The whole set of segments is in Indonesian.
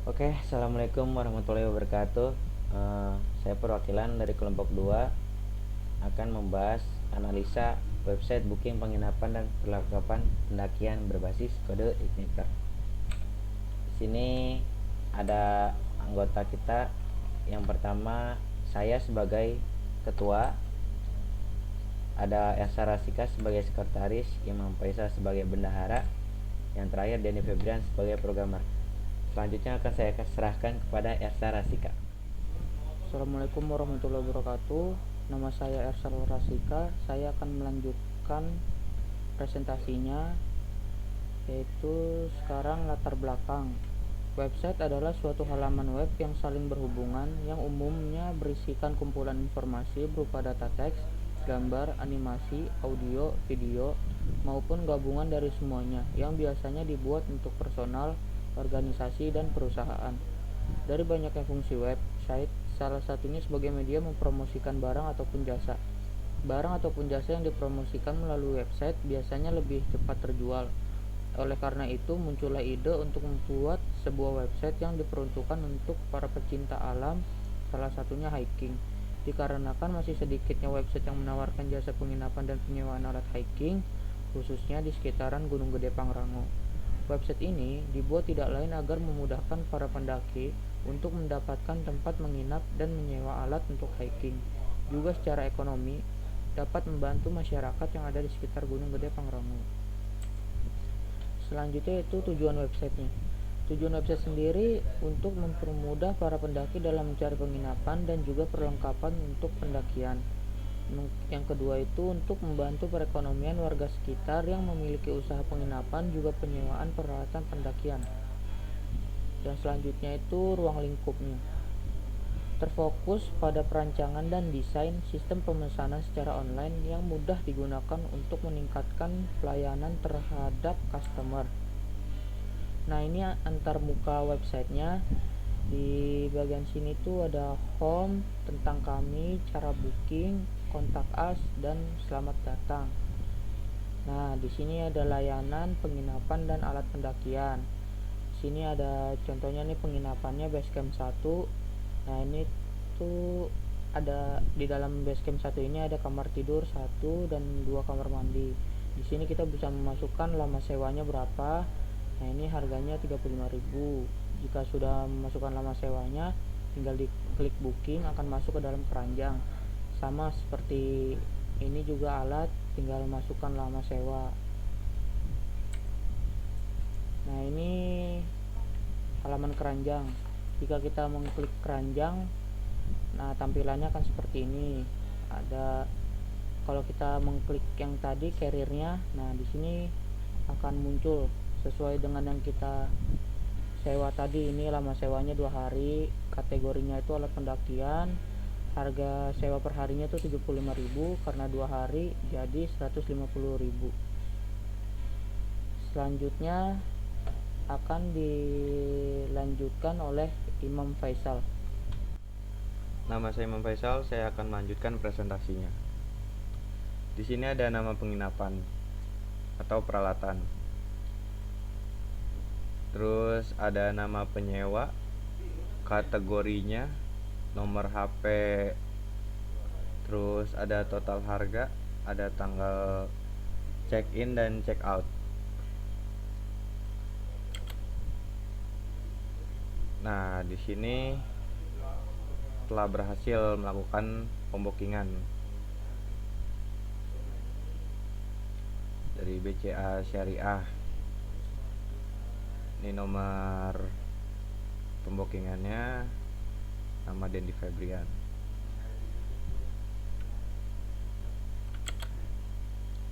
Oke, assalamualaikum warahmatullahi wabarakatuh. Saya perwakilan dari kelompok 2 akan membahas analisa website booking penginapan dan perlengkapan pendakian berbasis kode Igniter. Di sini ada anggota kita. Yang pertama, saya sebagai ketua, ada Elsa Rasika sebagai sekretaris, Imam Faisal sebagai bendahara, yang terakhir Denny Febrian sebagai programmer. Selanjutnya akan saya serahkan kepada Elsa Rasika. Assalamualaikum warahmatullahi wabarakatuh. Nama saya Ersal Rasika. Saya akan melanjutkan presentasinya, yaitu sekarang latar belakang. Website adalah suatu halaman web yang saling berhubungan yang umumnya berisikan kumpulan informasi berupa data teks, gambar, animasi, audio, video, maupun gabungan dari semuanya yang biasanya dibuat untuk personal, organisasi, dan perusahaan. Dari banyaknya fungsi website, salah satunya sebagai media mempromosikan barang ataupun jasa. Barang ataupun jasa yang dipromosikan melalui website biasanya lebih cepat terjual. Oleh karena itu, muncullah ide untuk membuat sebuah website yang diperuntukkan untuk para pecinta alam, salah satunya hiking. Dikarenakan masih sedikitnya website yang menawarkan jasa penginapan dan penyewaan alat hiking, khususnya di sekitaran Gunung Gede Pangrango. Website ini dibuat tidak lain agar memudahkan para pendaki untuk mendapatkan tempat menginap dan menyewa alat untuk hiking. Juga secara ekonomi dapat membantu masyarakat yang ada di sekitar Gunung Gede Pangrango. Selanjutnya itu tujuan websitenya. Tujuan website sendiri untuk mempermudah para pendaki dalam mencari penginapan dan juga perlengkapan untuk pendakian. Yang kedua itu untuk membantu perekonomian warga sekitar yang memiliki usaha penginapan juga penyewaan peralatan pendakian. Dan selanjutnya itu ruang lingkupnya. Terfokus pada perancangan dan desain sistem pemesanan secara online yang mudah digunakan untuk meningkatkan pelayanan terhadap customer. Nah, ini antar muka websitenya. Di bagian sini tuh ada home, tentang kami, cara booking, kontak us, dan selamat datang. Nah, di sini ada layanan penginapan dan alat pendakian. Di sini ada contohnya nih penginapannya Basecamp 1. Nah, ini tuh ada di dalam Basecamp 1 ini ada kamar tidur 1 dan 2 kamar mandi. Di sini kita bisa memasukkan lama sewanya berapa. Nah, ini harganya 35.000. Jika sudah memasukkan lama sewanya, tinggal diklik booking akan masuk ke dalam keranjang. Sama seperti ini juga alat, tinggal masukkan lama sewa. Nah, ini halaman keranjang. Jika kita mengklik keranjang, nah tampilannya akan seperti ini. Ada kalau kita mengklik yang tadi carrier-nya, nah di sini akan muncul sesuai dengan yang kita sewa tadi. Ini lama sewanya 2 hari, kategorinya itu alat pendakian. Harga sewa per harinya itu 75.000, karena 2 hari jadi 150.000. Selanjutnya akan dilanjutkan oleh Imam Faisal. Nama saya Imam Faisal, saya akan melanjutkan presentasinya. Di sini ada nama penginapan atau peralatan. Terus ada nama penyewa, kategorinya, nomor HP, terus ada total harga, ada tanggal check in dan check out. Nah, di sini telah berhasil melakukan pembukingan dari BCA Syariah. Ini nomor pembukingannya, nama Dendi Febrian.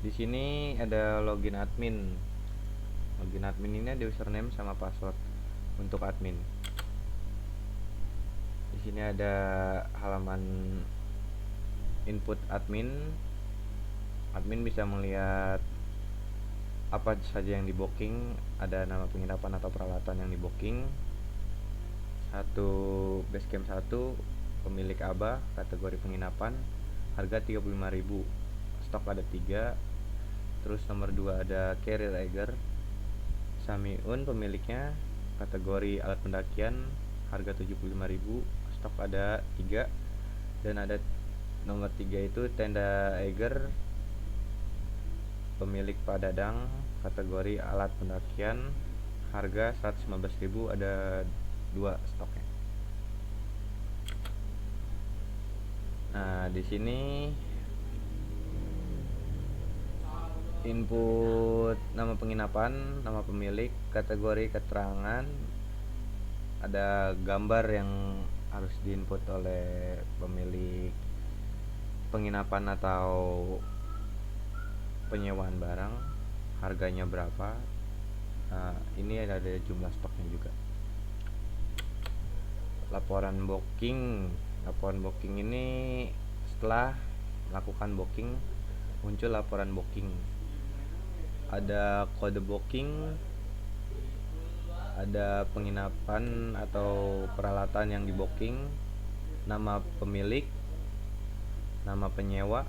Di sini ada login admin. Login admin ini ada username sama password untuk admin. Di sini ada halaman input admin. Admin bisa melihat apa saja yang di booking, ada nama penginapan atau peralatan yang di booking. Satu Basecamp 1, pemilik ABA, kategori penginapan, harga 35.000. Stok ada 3. Terus nomor 2 ada Carrier Eiger, Samiun pemiliknya, kategori alat pendakian harga 75.000, stok ada 3, dan ada nomor 3 itu tenda Eiger pemilik Pak Dadang, kategori alat pendakian harga 115.000, ada 2 stoknya. Nah, di sini input nama penginapan, nama pemilik, kategori keterangan, ada gambar yang harus diinput oleh pemilik penginapan atau penyewaan barang, harganya berapa. Nah, ini ada jumlah stoknya juga. Laporan booking ini setelah melakukan booking muncul laporan booking, ada kode booking, ada penginapan atau peralatan yang di booking, nama pemilik, nama penyewa,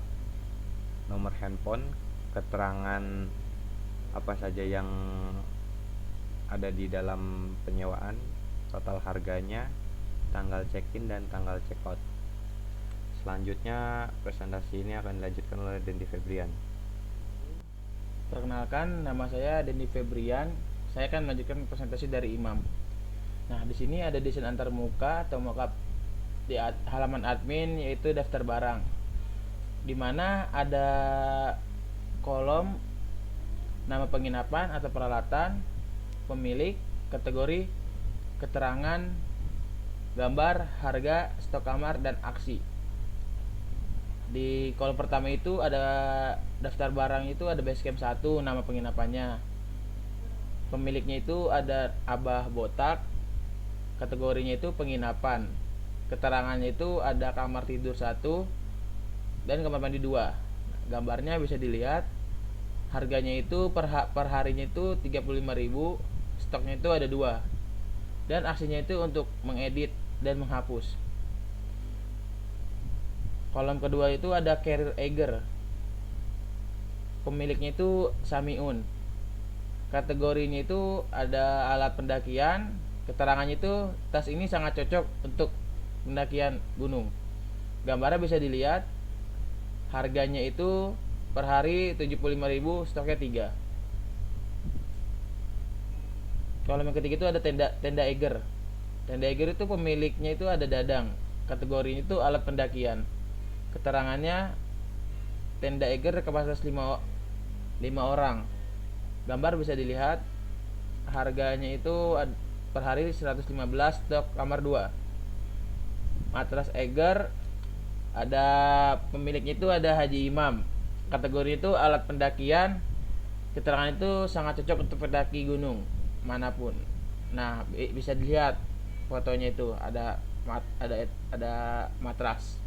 nomor handphone, keterangan apa saja yang ada di dalam penyewaan, total harganya, tanggal check-in dan tanggal check-out. Selanjutnya presentasi ini akan dilanjutkan oleh Dendi Febrian. Perkenalkan, nama saya Dendi Febrian. Saya akan melanjutkan presentasi dari Imam. Nah, di sini ada desain antarmuka atau mockup di halaman admin, yaitu daftar barang, di mana ada kolom nama penginapan atau peralatan, pemilik, kategori, keterangan, gambar, harga, stok kamar, dan aksi. Di kolom pertama itu ada daftar barang, itu ada basecamp 1, nama penginapannya, pemiliknya itu ada Abah Botak, kategorinya itu penginapan, keterangannya itu ada kamar tidur 1 dan kamar mandi 2. Gambarnya bisa dilihat, harganya itu per harinya itu 35.000, stoknya itu ada 2, dan aksinya itu untuk mengedit dan menghapus. Kolom kedua itu ada carrier Eiger, pemiliknya itu Samiun, kategorinya itu ada alat pendakian, keterangannya itu tas ini sangat cocok untuk pendakian gunung. Gambarnya bisa dilihat, harganya itu per hari 75.000, stoknya 3. Kolom yang ketiga itu ada tenda Eiger. Tenda Eiger itu pemiliknya itu ada Dadang, kategorinya itu alat pendakian, keterangannya tenda Eiger kapasitas 5 orang. Gambar bisa dilihat, harganya itu per hari 115, stok kamar 2. Matras Eiger, ada pemiliknya itu ada Haji Imam, kategori itu alat pendakian, keterangan itu sangat cocok untuk pendaki gunung manapun. Nah, bisa dilihat fotonya itu ada matras.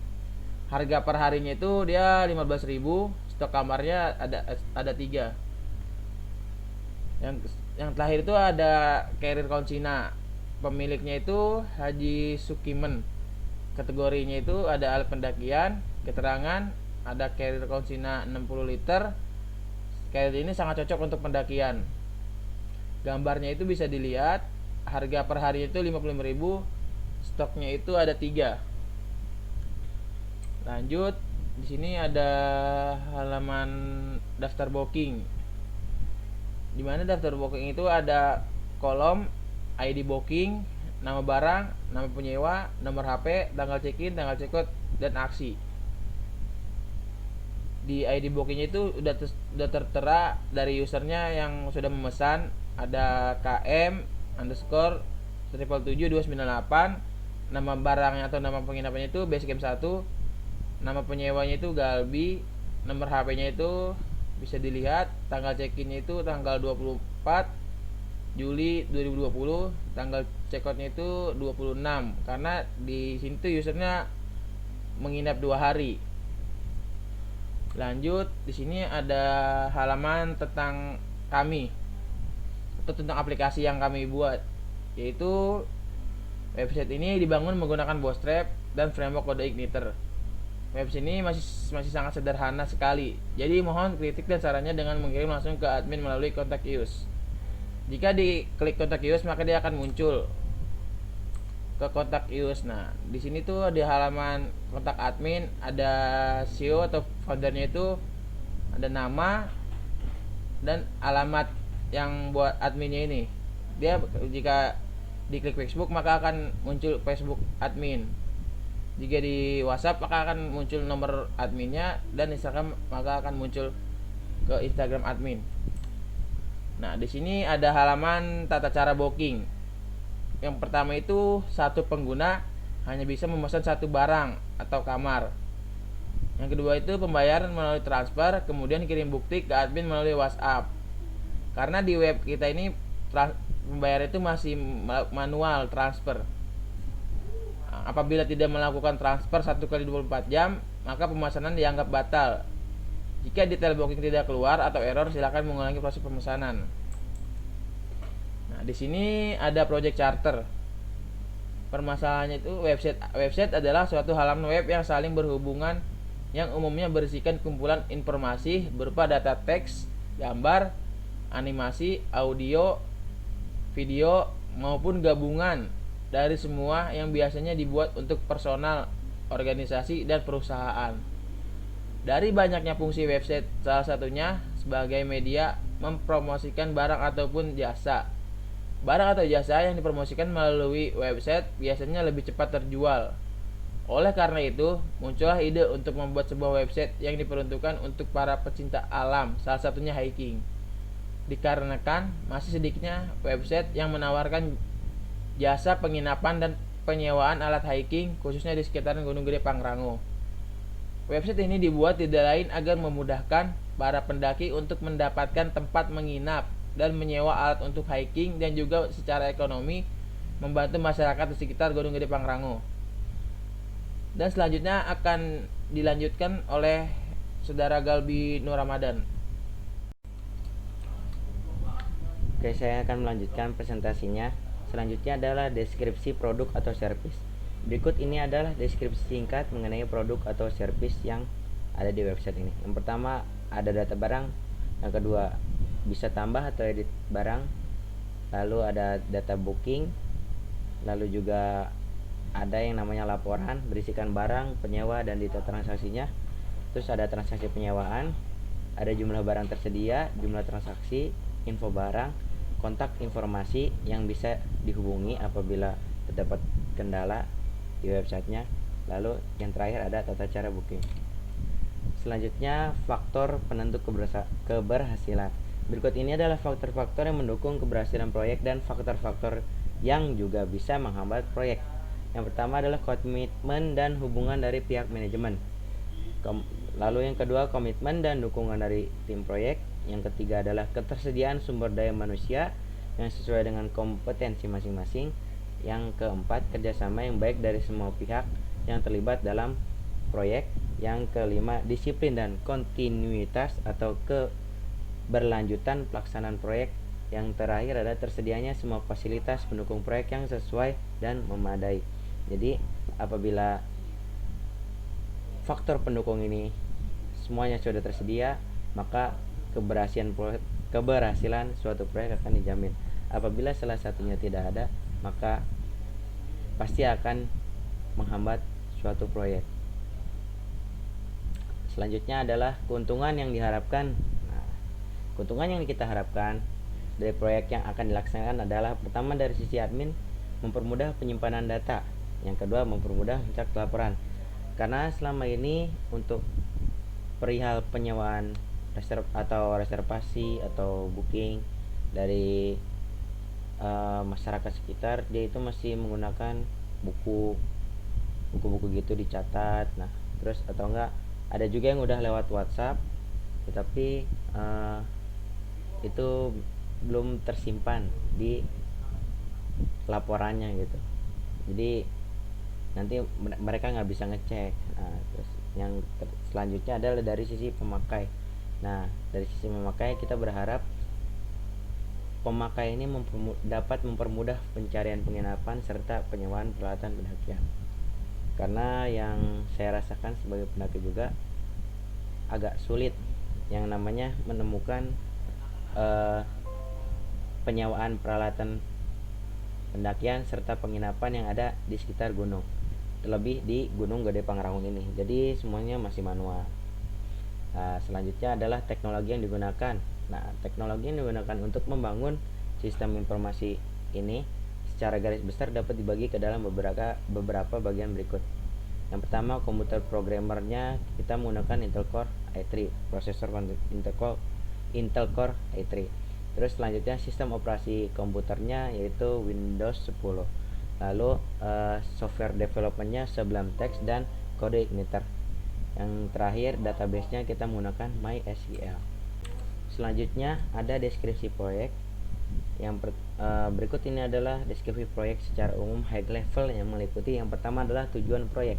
Harga per harinya itu dia 15.000, stok kamarnya ada 3. Yang terakhir itu ada carrier Konsina, pemiliknya itu Haji Sukimen, kategorinya itu ada alat pendakian, keterangan ada carrier Konsina 60 liter. Carrier ini sangat cocok untuk pendakian. Gambarnya itu bisa dilihat, harga per hari itu 55.000, stoknya itu ada 3. Lanjut, di sini ada halaman daftar booking, di mana daftar booking itu ada kolom ID booking, nama barang, nama penyewa, nomor HP, tanggal check-in, tanggal check-out, dan aksi. Di ID bookingnya itu udah tertera dari usernya yang sudah memesan, ada KM underscore 777-298, nama barangnya atau nama penginapannya itu Basecamp 1, nama penyewanya itu Galbi, nomor HP-nya itu bisa dilihat, tanggal check-in-nya itu tanggal 24 Juli 2020, tanggal check-out-nya itu 26, karena di sini tuh usernya menginap 2 hari. Lanjut, di sini ada halaman tentang kami atau tentang aplikasi yang kami buat, yaitu website ini dibangun menggunakan Bootstrap dan framework kode Igniter. Website ini masih sangat sederhana sekali, jadi mohon kritik dan sarannya dengan mengirim langsung ke admin melalui kontak us. Jika diklik kontak us, maka dia akan muncul ke kontak us. Nah, di sini tuh di halaman kontak admin ada CEO atau foundernya, itu ada nama dan alamat yang buat adminnya ini. Dia jika diklik Facebook maka akan muncul Facebook admin. Jika di WhatsApp maka akan muncul nomor adminnya, dan Instagram maka akan muncul ke Instagram admin. Nah, di sini ada halaman tata cara booking. Yang pertama itu, satu pengguna hanya bisa memesan satu barang atau kamar. Yang kedua itu pembayaran melalui transfer, kemudian kirim bukti ke admin melalui WhatsApp. Karena di web kita ini pembayaran itu masih manual transfer. Apabila tidak melakukan transfer 1 kali 24 jam, maka pemesanan dianggap batal. Jika detail booking tidak keluar atau error, silakan mengulangi proses pemesanan. Nah, di sini ada project charter. Permasalahannya itu, website adalah suatu halaman web yang saling berhubungan, yang umumnya berisikan kumpulan informasi berupa data teks, gambar, animasi, audio, video, maupun gabungan dari semua yang biasanya dibuat untuk personal, organisasi, dan perusahaan. Dari banyaknya fungsi website, salah satunya sebagai media mempromosikan barang ataupun jasa. Barang atau jasa yang dipromosikan melalui website biasanya lebih cepat terjual. Oleh karena itu, muncullah ide untuk membuat sebuah website yang diperuntukkan untuk para pecinta alam, salah satunya hiking. Dikarenakan masih sedikitnya website yang menawarkan jasa penginapan dan penyewaan alat hiking, khususnya di sekitaran Gunung Gede Pangrango. Website ini dibuat tidak lain agar memudahkan para pendaki untuk mendapatkan tempat menginap dan menyewa alat untuk hiking, dan juga secara ekonomi membantu masyarakat di sekitar Gunung Gede Pangrango. Dan selanjutnya akan dilanjutkan oleh Saudara Galbi Nur Ramadan. Oke, saya akan melanjutkan presentasinya. Selanjutnya adalah deskripsi produk atau service. Berikut ini adalah deskripsi singkat mengenai produk atau service yang ada di website ini. Yang pertama ada data barang, yang kedua bisa tambah atau edit barang, lalu ada data booking, lalu juga ada yang namanya laporan berisikan barang, penyewa, dan data transaksinya. Terus ada transaksi penyewaan, ada jumlah barang tersedia, jumlah transaksi, info barang, kontak informasi yang bisa dihubungi apabila terdapat kendala di websitenya. Lalu yang terakhir ada tata cara booking. Selanjutnya faktor penentu keberhasilan. Berikut ini adalah faktor-faktor yang mendukung keberhasilan proyek dan faktor-faktor yang juga bisa menghambat proyek. Yang pertama adalah komitmen dan hubungan dari pihak manajemen. Lalu yang kedua, komitmen dan dukungan dari tim proyek. Yang ketiga adalah ketersediaan sumber daya manusia yang sesuai dengan kompetensi masing-masing. Yang keempat, kerjasama yang baik dari semua pihak yang terlibat dalam proyek. Yang kelima, disiplin dan kontinuitas atau keberlanjutan pelaksanaan proyek. Yang terakhir adalah tersedianya semua fasilitas pendukung proyek yang sesuai dan memadai. Jadi apabila faktor pendukung ini semuanya sudah tersedia, maka keberhasilan suatu proyek akan dijamin. Apabila salah satunya tidak ada, maka pasti akan menghambat suatu proyek. Selanjutnya adalah keuntungan yang diharapkan. Nah, keuntungan yang kita harapkan dari proyek yang akan dilaksanakan adalah, pertama dari sisi admin, mempermudah penyimpanan data. Yang kedua, mempermudah mencak laporan. Karena selama ini untuk perihal penyewaan reservasi atau booking dari masyarakat sekitar, dia itu masih menggunakan buku-buku gitu dicatat. Nah, terus atau enggak ada juga yang udah lewat WhatsApp, tetapi itu belum tersimpan di laporannya gitu. Jadi nanti mereka nggak bisa ngecek. Nah, terus yang selanjutnya adalah dari sisi pemakai. Nah, dari sisi pemakai kita berharap pemakai ini dapat mempermudah pencarian penginapan serta penyewaan peralatan pendakian. Karena yang saya rasakan sebagai pendaki juga agak sulit yang namanya menemukan penyewaan peralatan pendakian serta penginapan yang ada di sekitar gunung, terlebih di Gunung Gede Pangrango ini. Jadi semuanya masih manual. Nah, selanjutnya adalah teknologi yang digunakan. Nah, teknologi yang digunakan untuk membangun sistem informasi ini secara garis besar dapat dibagi ke dalam beberapa bagian berikut. Yang pertama, komputer programmernya kita menggunakan Intel Core i3, prosesor Intel Core i3. Terus selanjutnya sistem operasi komputernya yaitu Windows 10. Lalu software developmentnya Sublime Text dan CodeIgniter. Yang terakhir, database-nya kita menggunakan MySQL. Selanjutnya ada deskripsi proyek. Yang berikut ini adalah deskripsi proyek secara umum high level yang meliputi yang pertama adalah tujuan proyek.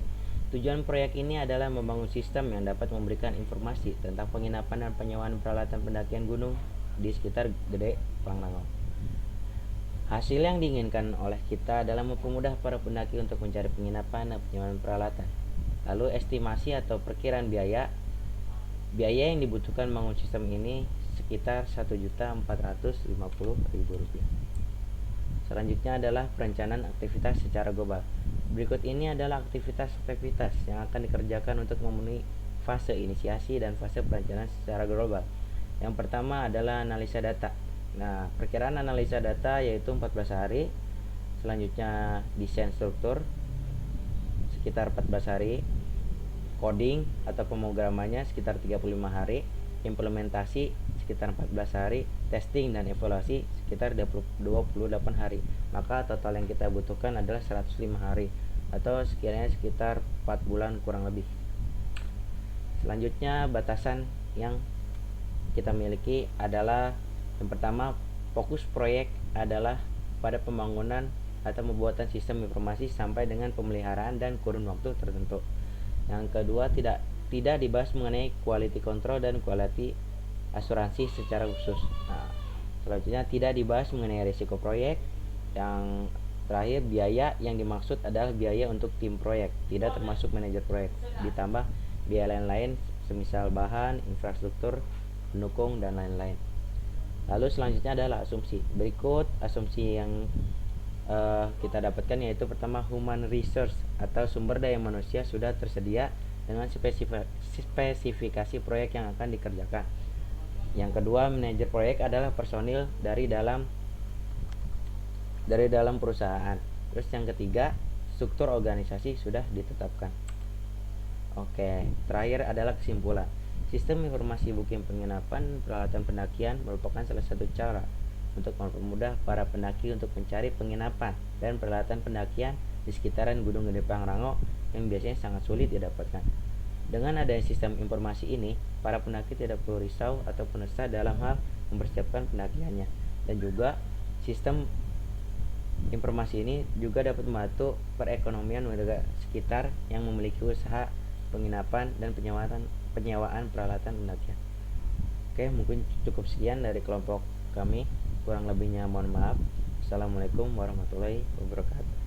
Tujuan proyek ini adalah membangun sistem yang dapat memberikan informasi tentang penginapan dan penyewaan peralatan pendakian gunung di sekitar Gede Pangrango. Hasil yang diinginkan oleh kita adalah mempermudah para pendaki untuk mencari penginapan dan penyewaan peralatan. Lalu estimasi atau perkiraan biaya yang dibutuhkan membangun sistem ini sekitar Rp1.450.000. Selanjutnya adalah perencanaan aktivitas secara global. Berikut ini adalah aktivitas-aktivitas yang akan dikerjakan untuk memenuhi fase inisiasi dan fase perencanaan secara global. Yang pertama adalah analisa data. Nah, perkiraan analisa data yaitu 14 hari. Selanjutnya desain struktur sekitar 14 hari. Coding atau pemrogramannya sekitar 35 hari. Implementasi sekitar 14 hari. Testing dan evaluasi sekitar 28 hari. Maka total yang kita butuhkan adalah 105 hari atau sekiranya sekitar 4 bulan kurang lebih. Selanjutnya batasan yang kita miliki adalah yang pertama, fokus proyek adalah pada pembangunan atau pembuatan sistem informasi sampai dengan pemeliharaan dan kurun waktu tertentu. Yang kedua, tidak dibahas mengenai quality control dan quality asuransi secara khusus. Nah, selanjutnya tidak dibahas mengenai risiko proyek. Yang terakhir, biaya yang dimaksud adalah biaya untuk tim proyek, tidak termasuk manajer proyek, ditambah biaya lain-lain semisal bahan, infrastruktur, pendukung, dan lain-lain. Lalu selanjutnya adalah asumsi. Berikut asumsi yang kita dapatkan yaitu pertama, human resource atau sumber daya manusia sudah tersedia dengan spesifikasi proyek yang akan dikerjakan. Yang kedua, manajer proyek adalah personil dari dalam perusahaan. Terus yang ketiga, struktur organisasi sudah ditetapkan. Oke, terakhir adalah kesimpulan. Sistem informasi booking penginapan peralatan pendakian merupakan salah satu cara untuk mempermudah para pendaki untuk mencari penginapan dan peralatan pendakian di sekitaran Gunung Gede Pangrango yang biasanya sangat sulit didapatkan. Dengan adanya sistem informasi ini, para pendaki tidak perlu risau atau resah dalam hal mempersiapkan pendakiannya. Dan juga sistem informasi ini juga dapat membantu perekonomian warga sekitar yang memiliki usaha penginapan dan penyewaan peralatan pendakian. Oke, mungkin cukup sekian dari kelompok kami. Kurang lebihnya mohon maaf. Assalamualaikum warahmatullahi wabarakatuh.